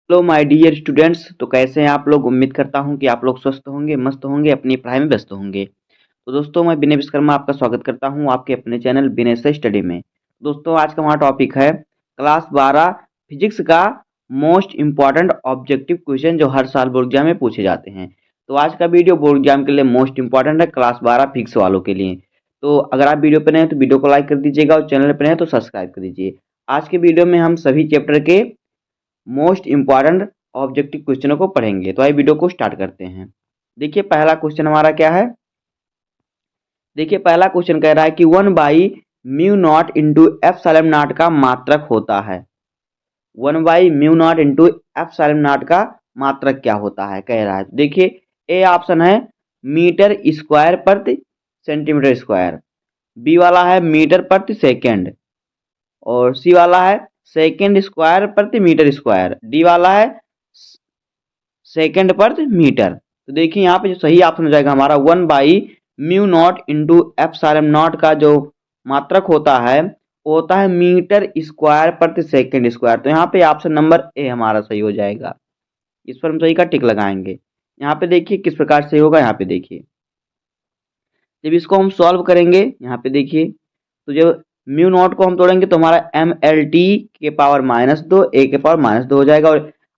Hello my dear students. तो कैसे हैं आप लोग। उम्मीद करता हूं कि आप लोग स्वस्थ होंगे, मस्त होंगे, अपनी पढ़ाई में व्यस्त होंगे। तो दोस्तों, मैं विनय विश्वकर्मा आपका स्वागत करता हूं आपके अपने चैनल विनय से स्टडी में। दोस्तों, आज का हमारा टॉपिक है क्लास 12 फिजिक्स का मोस्ट इंपॉर्टेंट ऑब्जेक्टिव क्वेश्चन जो हर साल बोर्ड एग्जाम में पूछे जाते हैं। तो आज का वीडियो बोर्ड एग्जाम के लिए मोस्ट इंपॉर्टेंट है, क्लास 12 फिजिक्स वालों के लिए। तो अगर आप वीडियो पर नए हैं तो वीडियो को लाइक कर दीजिएगा और चैनल पर नए हैं तो सब्सक्राइब कर दीजिए। आज के वीडियो में हम सभी चैप्टर के मोस्ट इंपॉर्टेंट ऑब्जेक्टिव क्वेश्चनों को पढ़ेंगे। तो आइए वीडियो को स्टार्ट करते हैं। देखिए पहला क्वेश्चन हमारा क्या है। देखिए पहला क्वेश्चन कह रहा है कि 1/μ0 इंटू एप्सिलॉन नॉट का मात्रक होता है। 1/μ0 इंटू एप्सिलॉन नॉट का मात्रक क्या होता है कह रहा है। देखिए ए ऑप्शन है मीटर स्क्वायर प्रति सेंटीमीटर स्क्वायर, बी वाला है मीटर प्रति सेकेंड, और सी वाला है सेकेंड स्क्वायर प्रति मीटर स्क्वायर, डी वाला है सेकेंड प्रति मीटर। तो देखिए यहाँ पे जो सही ऑप्शन हो जाएगा हमारा 1/μ0 इंटू एप्सिलॉन नॉट का जो मात्रक होता है वो होता है मीटर स्क्वायर प्रति सेकेंड स्क्वायर। तो यहाँ पे ऑप्शन नंबर ए हमारा सही हो जाएगा। इस पर हम सही का टिक लगाएंगे। यहाँ पे देखिए किस प्रकार से होगा। यहाँ पे देखिए जब इसको हम सॉल्व करेंगे, यहाँ पे देखिए तो जब म्यू नॉट को हम तोड़ेंगे तो हमारा MLT के पावर -2 ए के पावर -2 हो जाएगा,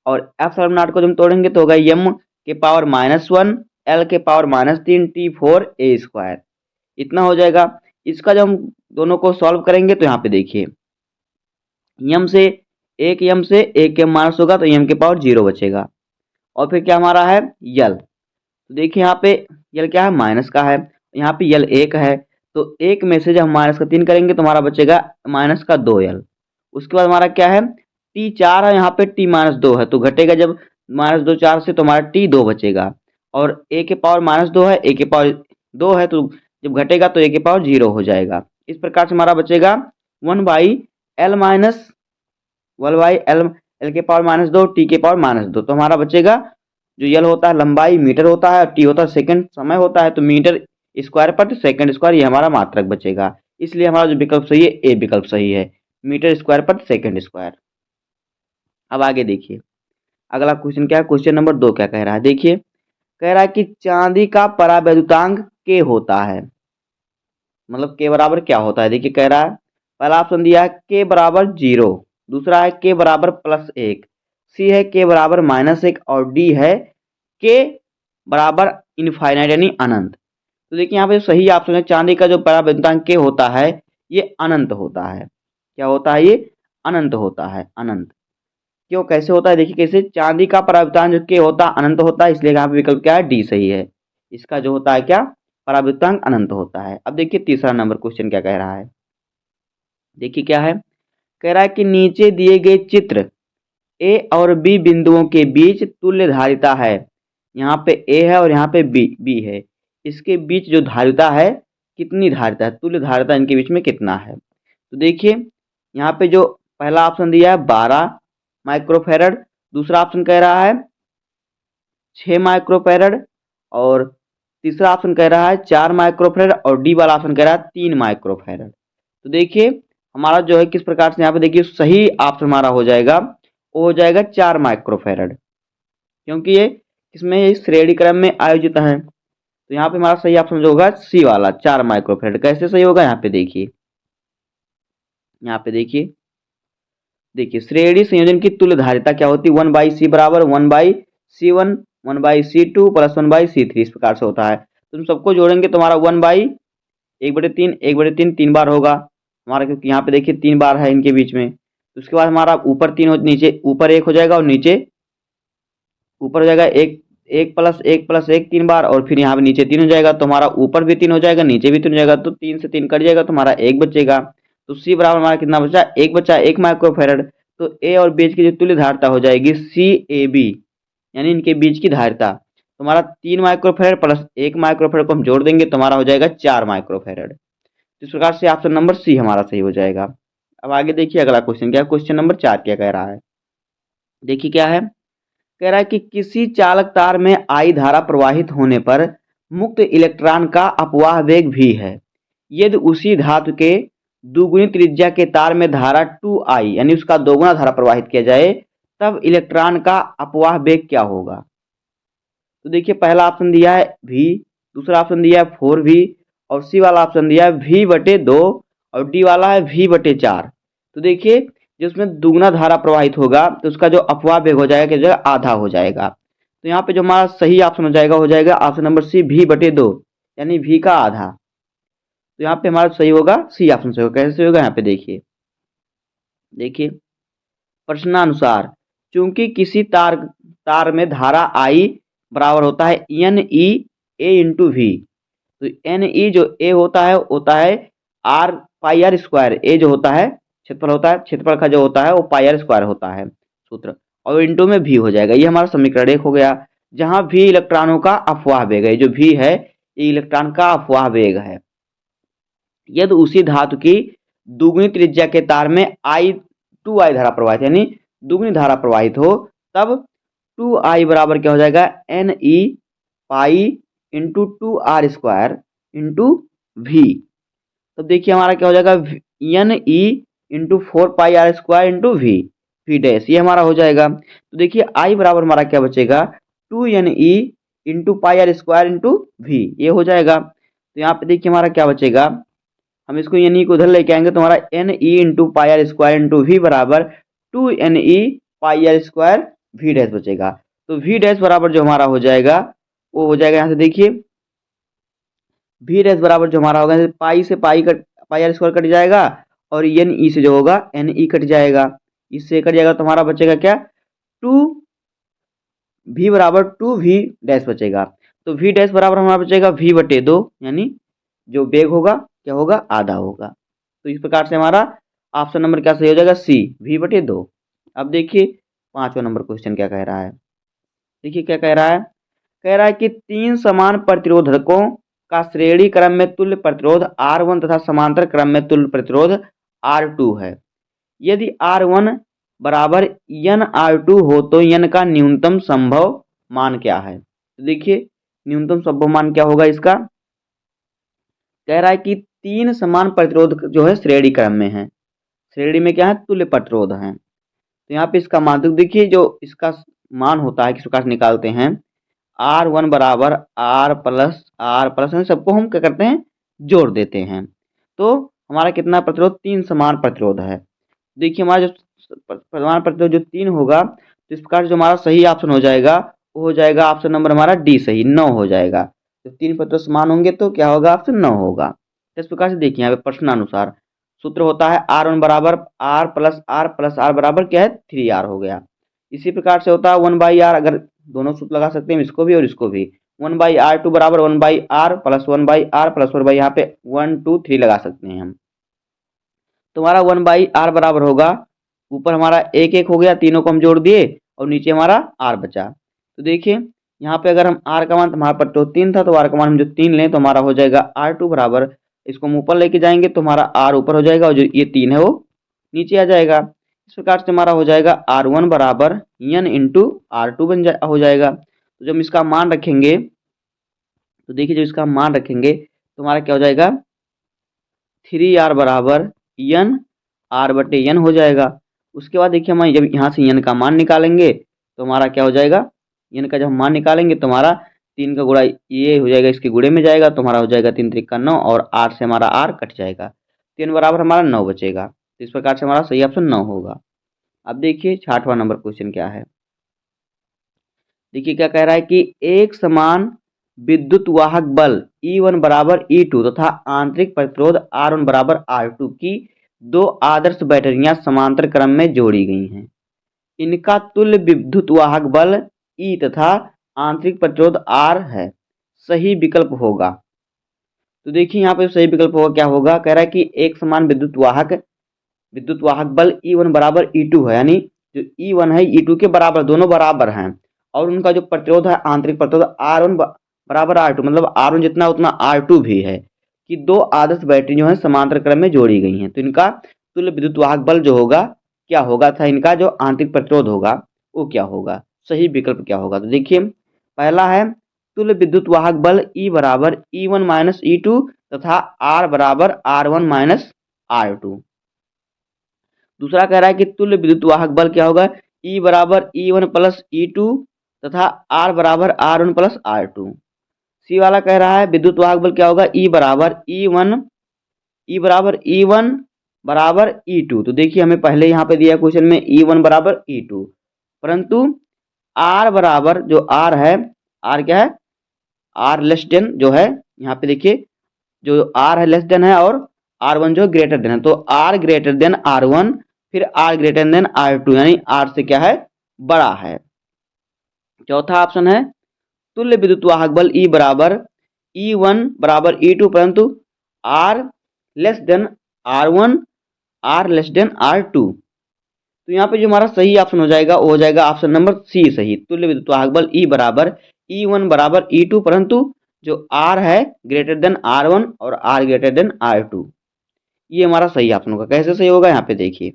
और एप्सिलॉन नॉट को जब हम तोड़ेंगे तो होगा M के पावर -1 L के पावर -3 T4 A स्क्वायर। इतना हो जाएगा। इसका जब हम दोनों को सॉल्व करेंगे तो यहाँ पे देखिए M से एक M माइनस होगा तो M के पावर 0 बचेगा, और फिर क्या हमारा है L। तो देखिए यहाँ पे L क्या है, माइनस का है, यहाँ पे L 1 है, तो एक में से जब हम माइनस का 3 करेंगे तो हमारा बचेगा माइनस का 2L। उसके बाद हमारा क्या है T 4 है, यहाँ पे T -2 है, तो घटेगा जब -2 4 से तो हमारा T 2 बचेगा, और A के पावर -2 है, A के पावर 2 है, तो जब घटेगा तो A के पावर 0 हो जाएगा। इस प्रकार से हमारा बचेगा 1/L माइनस 1/L, L के पावर -2 T के पावर -2। तो हमारा बचेगा जो L होता है लंबाई मीटर होता है और T होता है सेकंड समय होता है, तो मीटर स्क्वायर प्रति सेकंड स्क्वायर ये हमारा मात्रक बचेगा। इसलिए हमारा जो विकल्प सही है ए विकल्प सही है, मीटर स्क्वायर प्रति सेकंड स्क्वायर। अब आगे देखिए अगला क्वेश्चन क्या है। क्वेश्चन नंबर 2 क्या कह रहा है। देखिए कह रहा है कि चांदी का परावैद्युतांक के होता है, मतलब के बराबर क्या होता है। देखिए कह रहा है पहला ऑप्शन दिया है के बराबर 0, दूसरा है के बराबर +1, सी है के बराबर -1, और डी है के बराबर इनफाइनाइट यानी अनंत। तो देखिए यहाँ पे सही ऑप्शन है चांदी का जो परावैद्युतांक के होता है ये अनंत होता है। क्या होता है, ये अनंत होता है। अनंत क्यों, कैसे होता है देखिए कैसे। चांदी का परावैद्युतांक जो के होता है अनंत होता है, इसलिए यहाँ पे विकल्प क्या है डी सही है। इसका जो होता है क्या, परावैद्युतांक अनंत होता है। अब देखिए तीसरा नंबर क्वेश्चन क्या कह रहा है। देखिए क्या है, कह रहा है कि नीचे दिए गए चित्र ए और बी बिंदुओं के बीच तुल्य धारिता है। यहाँ पे ए है और यहाँ पे बी है, इसके बीच जो धारिता है कितनी धारिता है, तुल्य धारिता इनके बीच में कितना है। तो देखिए यहाँ पे जो पहला ऑप्शन दिया है 12 माइक्रोफेरड, दूसरा ऑप्शन कह रहा है 6 माइक्रोफेरड, और तीसरा ऑप्शन कह रहा है 4 माइक्रोफेरड, और डी वाला ऑप्शन कह रहा है 3 माइक्रोफेरड। तो देखिए हमारा जो है किस प्रकार से यहाँ पे देखिए सही ऑप्शन हमारा हो जाएगा, वो हो जाएगा 4 माइक्रोफेरड, क्योंकि ये इसमें ये श्रेणी क्रम में आयोजित है। तो यहाँ पे हमारा सही ऑप्शन जो होगा सी वाला 4 माइक्रोफेरड। कैसे सही होगा, यहाँ पे देखिए, यहाँ पे देखिए देखिए श्रेणी संयोजन की तुल्य धारिता क्या होती है, 1/c बराबर 1/c1 1/c2 प्लस 1/c3, इस प्रकार से होता है। तो तुम सबको जोड़ेंगे तो हमारा 1/1/3 1/3 3 बार होगा हमारा, क्योंकि यहाँ पे देखिए 3 बार है इनके बीच में। तो उसके बाद हमारा ऊपर 3 हो, नीचे ऊपर 1 हो जाएगा, और नीचे ऊपर हो जाएगा 1 3 बार, और फिर यहाँ पे नीचे 3 हो जाएगा, तो हमारा ऊपर भी 3 हो जाएगा नीचे भी 3 हो जाएगा, तो 3 से 3 कट जाएगा तो हमारा 1 बचेगा। तो सी बराबर हमारा कितना बचा, 1 बचा, 1 माइक्रोफेरड। तो ए और बीच की जो तुल्य धारिता हो जाएगी CAB, यानी इनके बीच की धारिता। तो हमारा 3 माइक्रोफेरड प्लस 1 माइक्रोफेरड को हम जोड़ देंगे तो हमारा हो जाएगा 4 माइक्रोफेरड। इस प्रकार से ऑप्शन नंबर सी हमारा सही हो जाएगा। अब आगे देखिए अगला क्वेश्चन क्या है। क्वेश्चन नंबर 4 क्या कह रहा है। देखिए क्या है, कह रहा है कि किसी चालक तार में I धारा प्रवाहित होने पर मुक्त इलेक्ट्रॉन का अपवाह वेग भी है। यदि उसी धातु के दुगुनी त्रिज्या के तार में धारा 2I यानी उसका दोगुना धारा प्रवाहित किया जाए तब इलेक्ट्रॉन का अपवाह वेग क्या होगा। तो देखिए पहला ऑप्शन दिया है v, दूसरा ऑप्शन दिया है 4v, और सी वाला ऑप्शन दिया है v/2, और डी वाला है v/4। तो देखिए जिसमें दुगना धारा प्रवाहित होगा तो उसका जो अपवाह वेग हो जाएगा क्या आधा हो जाएगा। तो यहाँ पे जो हमारा सही ऑप्शन हो जाएगा ऑप्शन नंबर सी v/2, यानी v का आधा। तो यहाँ पे हमारा सही होगा सी ऑप्शन सही होगा। कैसे होगा यहाँ पे देखिए, देखिए प्रश्नानुसार चूंकि किसी तार में धारा I बराबर होता है NE/A/V, तो NE जो A होता है R pi R square. A जो होता है क्षेत्रफल का जो होता है वो पाई R स्क्वायर होता है सूत्र, और इंटू में V हो जाएगा। ये हमारा समीकरण 1 हो गया, जहां V इलेक्ट्रॉनों का अफवाह वेग है। जो V है ये इलेक्ट्रॉन का अफवाह वेग है। यदि उसी धातु की दुगनी त्रिज्या के तार में I2I धारा प्रवाहित, यानी दुगनी धारा प्रवाहित हो, तब 2I बराबर क्या हो जाएगा NE pi into 2R square into V। तब देखिए हमारा क्या हो जाएगा NE इंटू 4 पाई R square into V dash, ये हमारा हो जाएगा। तो देखिए I बराबर हमारा क्या बचेगा 2NE into pi R square into V, ये हो जाएगा। तो यहाँ पे देखिए हमारा क्या बचेगा, हम इसको NE को उधर लेके आएंगे तो हमारा NE into pi R square into V बराबर 2NE पाई R स्क्वायर V डैश बचेगा। तो V डैश बराबर जो हमारा हो जाएगा वो हो जाएगा, यहाँ से देखिए V डैश बराबर जो हमारा होगा पाई से पाई R स्क्वायर कट जाएगा, और NE से जो होगा NE कट जाएगा, इससे कट जाएगा तो हमारा बचेगा क्या 2V बराबर 2V डैश बचेगा। तो V डैश बराबर हमारा बचेगा v/2, यानी जो वेग होगा क्या होगा आधा होगा। तो इस प्रकार से हमारा ऑप्शन नंबर क्या सही हो जाएगा सी v/2। अब देखिए 5वां नंबर क्वेश्चन क्या कह रहा है। देखिए क्या कह रहा है कि 3 समान प्रतिरोधकों का श्रेणी क्रम में तुल्य प्रतिरोध R1 तथा समांतर क्रम में तुल्य प्रतिरोध R2 है। यदि R1 बराबर nR2 हो तो n का न्यूनतम संभव मान क्या है। तो देखिए न्यूनतम संभव मान क्या होगा इसका, कह रहा है कि 3 समान प्रतिरोध जो है श्रेणी क्रम में है, श्रेणी में क्या है तुल्य प्रतिरोध है। तो यहाँ पे इसका मान तो देखिए जो इसका मान होता है किस प्रकार से निकालते हैं, R1 बराबर R प्लस सबको हम क्या करते हैं जोड़ देते हैं, तो हमारा कितना प्रतिरोध 3 समान प्रतिरोध है। देखिए हमारा जो समान प्रतिरोध जो 3 होगा, तो इस प्रकार जो हमारा सही ऑप्शन हो जाएगा वो हो जाएगा ऑप्शन नंबर हमारा डी सही 9 हो जाएगा। तो 3 प्रतिरोध समान होंगे तो क्या होगा ऑप्शन 9 होगा। इस प्रकार से देखिए यहाँ पे प्रश्नानुसार सूत्र होता है R1 बराबर R बराबर क्या है 3R हो गया। इसी प्रकार से होता है 1/R, अगर दोनों सूत्र लगा सकते हैं इसको भी और इसको भी, 1/R2 बराबर 1/R प्लस 1/R प्लस 1/, यहाँ पे 1 2 3 लगा सकते हैं हम। तो हमारा 1/R बराबर होगा, ऊपर हमारा 1 1 हो गया, तीनों को हम जोड़ दिए और नीचे हमारा R बचा। तो देखिए यहाँ पे अगर हम R का मान, हमारा प्रतिरोध 3 था तो R का मान हम जो 3 लें तो हमारा हो जाएगा R2 बराबर, इसको हम ऊपर लेके जाएंगे तो हमारा R ऊपर हो जाएगा और जो ये 3 है वो नीचे आ जाएगा। इस प्रकार से हमारा हो जाएगा R1 बराबर n इंटू R2 हो जाएगा। तो जब हम इसका मान रखेंगे तो देखिए जब इसका मान रखेंगे तो हमारा क्या हो जाएगा 3R बराबर n R/n हो जाएगा। उसके बाद देखिए हम जब यहाँ से n का मान निकालेंगे तो हमारा क्या हो जाएगा, n का जब हम मान निकालेंगे तो हमारा 3 का गुणा ये हो जाएगा, इसके गुणे में जाएगा तो हमारा हो जाएगा 3 3 का 9, और R से हमारा R कट जाएगा, 3 बराबर हमारा 9 बचेगा। तो इस प्रकार से हमारा सही ऑप्शन 9 होगा। अब देखिए 6वां नंबर क्वेश्चन क्या है। देखिए क्या कह रहा है कि एक समान विद्युत वाहक बल E1 बराबर E2 तथा आंतरिक प्रतिरोध R1 बराबर R2 की 2 आदर्श बैटरियां समांतर क्रम में जोड़ी गई हैं। इनका तुल्य विद्युत वाहक बल E तथा आंतरिक प्रतिरोध R है, सही विकल्प होगा। तो देखिए यहाँ पे सही विकल्प होगा क्या होगा, कह रहा है कि एक समान विद्युत वाहक बल E1 बराबर E2 है, यानी जो E1 है E2 के बराबर, दोनों बराबर हैं, और उनका जो प्रतिरोध है आंतरिक प्रतिरोध R1 बराबर R2, मतलब R1 जितना उतना R2 भी है, कि 2 आदर्श बैटरी जो है समांतर क्रम में जोड़ी गई हैं। तो इनका तुल्य विद्युत वाहक बल जो होगा क्या होगा था, इनका जो आंतरिक प्रतिरोध होगा वो क्या होगा, सही विकल्प क्या होगा। तो देखिए पहला है तुल्य विद्युत वाहक बल E बराबर E1 माइनस E2 तथा R बराबर R1 माइनस R2। दूसरा कह रहा है कि तुल्य विद्युत वाहक बल क्या होगा ई बराबर E1 प्लस E2 तथा R बराबर R1 प्लस R2। सी वाला कह रहा है विद्युत वाहक बल क्या होगा, E बराबर E1 बराबर E2। तो देखिए हमें पहले यहाँ पे दिया क्वेश्चन में E1 बराबर E2, परंतु R बराबर जो R है, R क्या है, R लेस देन जो है, यहाँ पे देखिए जो R है लेस देन है और R1 जो ग्रेटर देन है, तो R ग्रेटर देन R1 फिर R ग्रेटर देन R2 यानी R से क्या है, बड़ा है। चौथा ऑप्शन है तुल्य विद्युत वाहक बल E बराबर E1 बराबर E2 परंतु R less than R1 R less than R2। तो यहाँ पे जो हमारा सही ऑप्शन हो जाएगा वो हो जाएगा ऑप्शन नंबर सी सही, तुल्य विद्युत वाहक बल E बराबर E1 बराबर E2 परंतु जो R है ग्रेटर देन R1 और R ग्रेटर देन R2। ये हमारा सही ऑप्शन होगा। कैसे सही होगा, यहाँ पे देखिए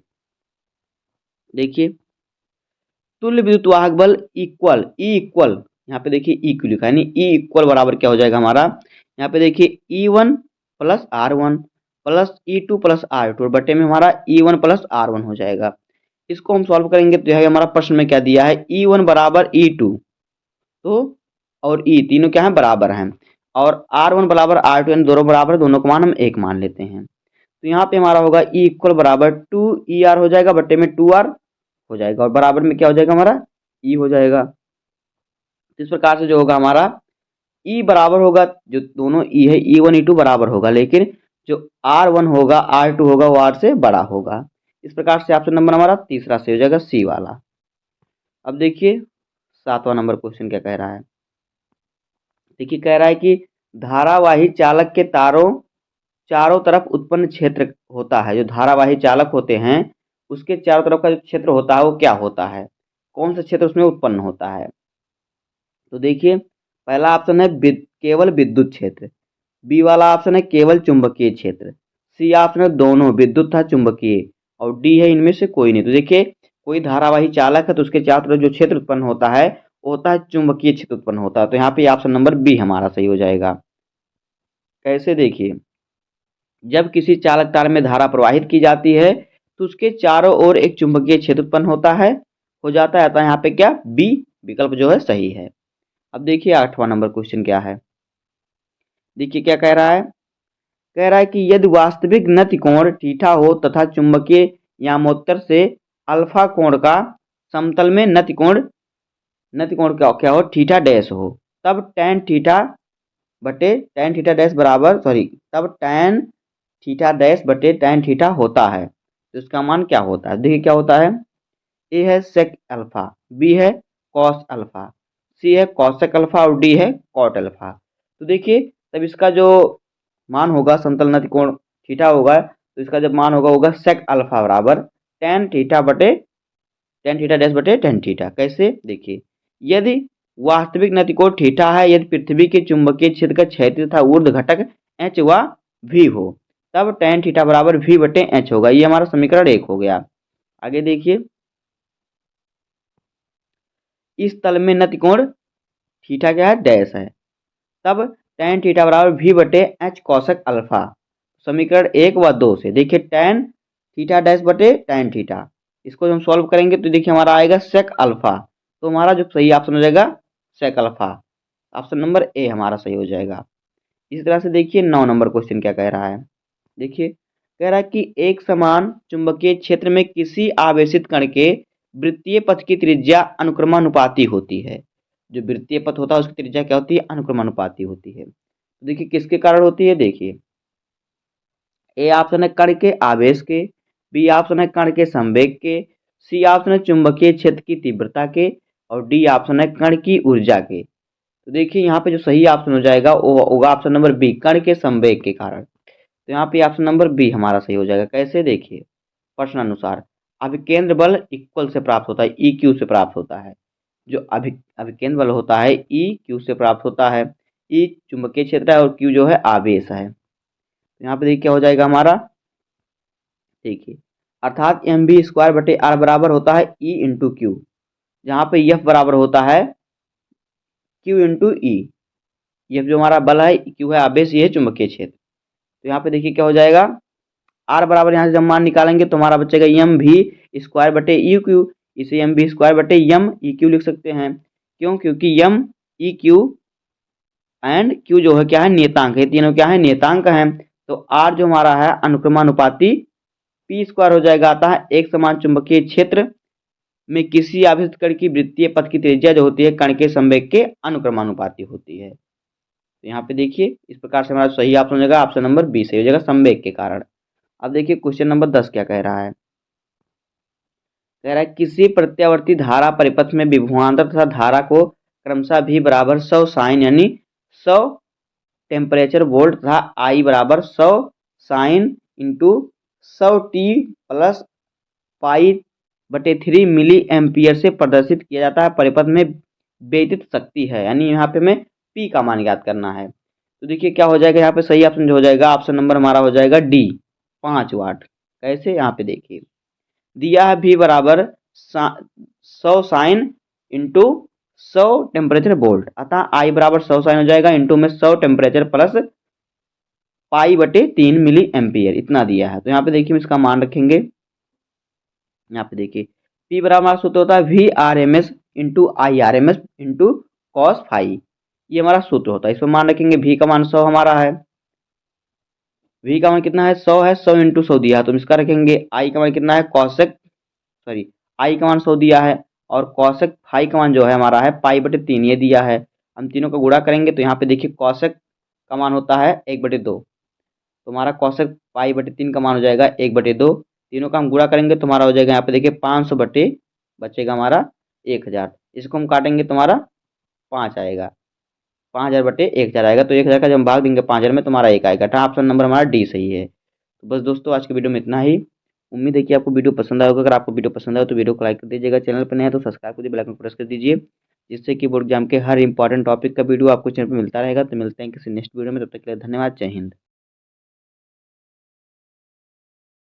तुल्य विद्युत वाहक बल इक्वल ई इक्वल, यहाँ पे देखिए ई क्यों लिखा है, यानी ई इक्वल बराबर क्या हो जाएगा हमारा, यहाँ पे देखिए E1 plus R1 plus E2 plus R2 और बटे में हमारा E1 प्लस R1 हो जाएगा। इसको हम सॉल्व करेंगे तो यह हमारा प्रश्न में क्या दिया है, E1 बराबर E2 तो और E तीनों क्या है, बराबर हैं और R1 बराबर R2 यानी दोनों बराबर, दोनों का मान हम एक मान लेते हैं। तो यहाँ पे हमारा होगा E इक्वल बराबर 2ER हो जाएगा बटे में 2R हो जाएगा और बराबर में क्या हो जाएगा हमारा E हो जाएगा। इस प्रकार से जो होगा हमारा E बराबर होगा, जो दोनों E है E1 E2 बराबर होगा, लेकिन जो R1 होगा R2 होगा वो R से बड़ा होगा। इस प्रकार से ऑप्शन नंबर हमारा तीसरा से हो जाएगा सी वाला। अब देखिए 7वां नंबर क्वेश्चन क्या कह रहा है। देखिए कह रहा है कि धारावाही चालक के तारों चारों तरफ उत्पन्न क्षेत्र होता है, जो धारावाही चालक होते हैं उसके चारों तरफ का जो क्षेत्र होता है वो क्या होता है, कौन सा क्षेत्र उसमें उत्पन्न होता है। तो देखिए पहला ऑप्शन है केवल विद्युत क्षेत्र, बी वाला ऑप्शन है केवल चुंबकीय क्षेत्र, सी ऑप्शन है दोनों विद्युत तथा चुंबकीय और डी है इनमें से कोई नहीं। तो देखिए कोई धारावाही चालक है तो उसके चारों तरफ जो क्षेत्र उत्पन्न होता है वो होता है चुंबकीय क्षेत्र उत्पन्न होता है। तो यहाँ पे ऑप्शन नंबर बी हमारा सही हो जाएगा। कैसे, देखिए जब किसी चालक तार में धारा प्रवाहित की जाती है तो उसके चारों ओर एक चुंबकीय क्षेत्र उत्पन्न होता है, हो जाता है, तो यहाँ पे क्या बी विकल्प जो है सही है। अब देखिए 8वां नंबर क्वेश्चन क्या है। देखिए क्या कह रहा है, कह रहा है कि यदि वास्तविक नति कोण थीटा हो तथा चुंबकीय यामोत्तर से अल्फा कोण का समतल में नति कोण क्या हो थीटा डैश हो, तब tan थीटा बटे tan थीटा डैश बराबर तब tan थीटा डैश बटे tan थीटा होता है। तो इसका मान क्या होता है, देखिए क्या होता है, ए है सेक अल्फा, बी है कॉस अल्फा, सी है कॉसेक अल्फा और डी है कॉट अल्फा। तो देखिए तब इसका जो मान होगा समतल नति कोण थीटा होगा तो इसका जब मान होगा सेक अल्फा बराबर tan थीटा डैश बटे tan थीटा। कैसे, देखिए यदि वास्तविक नति कोण थीटा है, यदि पृथ्वी के चुंबकीय क्षेत्र का क्षैतिज तथा ऊर्ध्व घटक h व v हो तब tan थीटा बराबर v बटे h होगा। ये हमारा समीकरण 1 हो गया। आगे देखिए इस तल में नति कोण थीटा क्या है, डैश है, तब tan थीटा बराबर v बटे h कॉसेक अल्फा। समीकरण 1 व 2 से देखिए tan थीटा डैश बटे tan थीटा, इसको हम सॉल्व करेंगे तो देखिए हमारा आएगा सेक अल्फा। तो हमारा जो सही ऑप्शन हो जाएगा sec alpha, option number A हमारा सही हो जाएगा। इसी तरह से देखिए 9 नंबर क्वेश्चन क्या कह रहा है। देखिए कह रहा है कि एक समान चुंबकीय क्षेत्र में किसी आवेशित कण के वृत्तीय पथ की त्रिज्या अनुक्रमानुपाती होती है। जो वृत्तीय पथ होता है उसकी त्रिज्या क्या होती है, अनुक्रमानुपाती होती है। तो देखिए किसके कारण होती है, देखिए ए ऑप्शन है कण के आवेश के, बी ऑप्शन है कण के संवेग के, सी ऑप्शन है चुंबकीय क्षेत्र की तीव्रता के और डी ऑप्शन है कण की ऊर्जा के। तो देखिए यहाँ पे जो सही ऑप्शन हो जाएगा वो होगा ऑप्शन नंबर बी, कण के संवेग के कारण। तो यहाँ पे ऑप्शन नंबर बी हमारा सही हो जाएगा। कैसे, देखिए प्रश्न अनुसार अभिकेंद्र बल इक्वल से प्राप्त होता है, ई क्यू से प्राप्त होता है। जो अभिकेंद्र बल होता है ई क्यू से प्राप्त होता है। ई चुंबकीय क्षेत्र है और क्यू जो है आवेश है। यहाँ पे देखिए क्या हो जाएगा हमारा, देखिए अर्थात एम बी स्क्वायर बटे आर बराबर होता है ई इंटू क्यू, जहाँ पे एफ बराबर होता है क्यू इंटू ई। एफ जो हमारा बल है, क्यू है आवेश, ये है चुंबकीय क्षेत्र। तो यहाँ पे देखिए क्या हो जाएगा, आर बराबर यहाँ से जब मान निकालेंगे तो हमारा बचेगा एम भी स्क्वायर बटे यू क्यू। इसे एम वी स्क्वायर बटे यम ई क्यू लिख सकते हैं। क्यों? क्योंकि यम ई क्यू एंड क्यू जो है क्या है, नियतांक है, तीनों क्या है, नियतांक हैं। तो आर जो हमारा है अनुक्रमानुपाती पी स्क्वायर हो जाएगा। आता है एक समान चुंबकीय क्षेत्र में किसी आवेशित कण की वृत्तीय पथ की त्रिज्या जो होती है कण के संवेग के अनुक्रमानुपाती होती है। तो यहाँ पे देखिए इस प्रकार से हमारा सही ऑप्शन हो जाएगा, ऑप्शन नंबर बी सही हो जाएगा, संवेग के कारण। अब देखिए क्वेश्चन नंबर 10 क्या कह रहा है। कह रहा है किसी प्रत्यावर्ती धारा परिपथ में विभवांतर तथा धारा को क्रमशः भी बराबर 100 साइन यानी 100 टेम्परेचर वोल्ट तथा आई बराबर 100 sine into 100 T plus pi बटे 3 मिली एम्पियर से प्रदर्शित किया जाता है। परिपथ में विद्युत शक्ति है, यानी यहाँ पे हमें पी का मान ज्ञात करना है। तो देखिए क्या हो जाएगा, यहाँ पे सही ऑप्शन जो हो जाएगा, ऑप्शन नंबर हमारा हो जाएगा डी 5 वाट। कैसे? यहाँ पे देखिए दिया है भी बराबर 100 साइन इंटू 100 टेम्परेचर वोल्ट, अतः आई बराबर 100 साइन हो जाएगा इंटू में 100 टेम्परेचर प्लस पाई बटे 3 मिली एम्पियर, इतना दिया है। तो यहाँ पे देखिए इसका मान रखेंगे। यहाँ पे देखिए P बराबर हमारा सूत्र होता है V R M S into I R M S into cos phi, ये हमारा सूत्र होता है। इसमें मान रखेंगे V का मान 100 हमारा है, V का मान कितना है 100 है, 100 इंटू 100 दिया है तो इसका रखेंगे। I का मान कितना है कॉसेक सॉरी I का मान 100 दिया है और कॉसेक फाई का मान जो है हमारा है पाई बटे 3 ये दिया है। हम तीनों का गुणा करेंगे तो यहाँ पे देखिए कॉसेक का मान होता है 1/2, तो हमारा कॉसेक पाई बटे 3 का मान हो जाएगा 1/2। तीनों का हम गुणा करेंगे तो हमारा हो जाएगा यहाँ पे देखिए 500 बटे बचेगा हमारा 1000, इसको हम काटेंगे तो हमारा 5 आएगा, 5000 बटे 1000 आएगा। तो 1000 का जब हम भाग देंगे 5000 में तो हमारा 1 आएगा। ऑप्शन नंबर हमारा डी सही है। तो बस दोस्तों आज की वीडियो में इतना ही। उम्मीद है कि आपको वीडियो पसंद आएगा। अगर आपको वीडियो पसंद आए तो वीडियो को लाइक कर दीजिएगा, चैनल पर नया है तो सब्सक्राइब कर दीजिए, बेल आइकन प्रेस कर दीजिए, जिससे कि बोर्ड एग्जाम के हर इंपॉर्टेंट टॉपिक का वीडियो आपको चैनल पर मिलता रहेगा। तो मिलते हैं किसी नेक्स्ट वीडियो में, तब तक के लिए धन्यवाद, जय हिंद।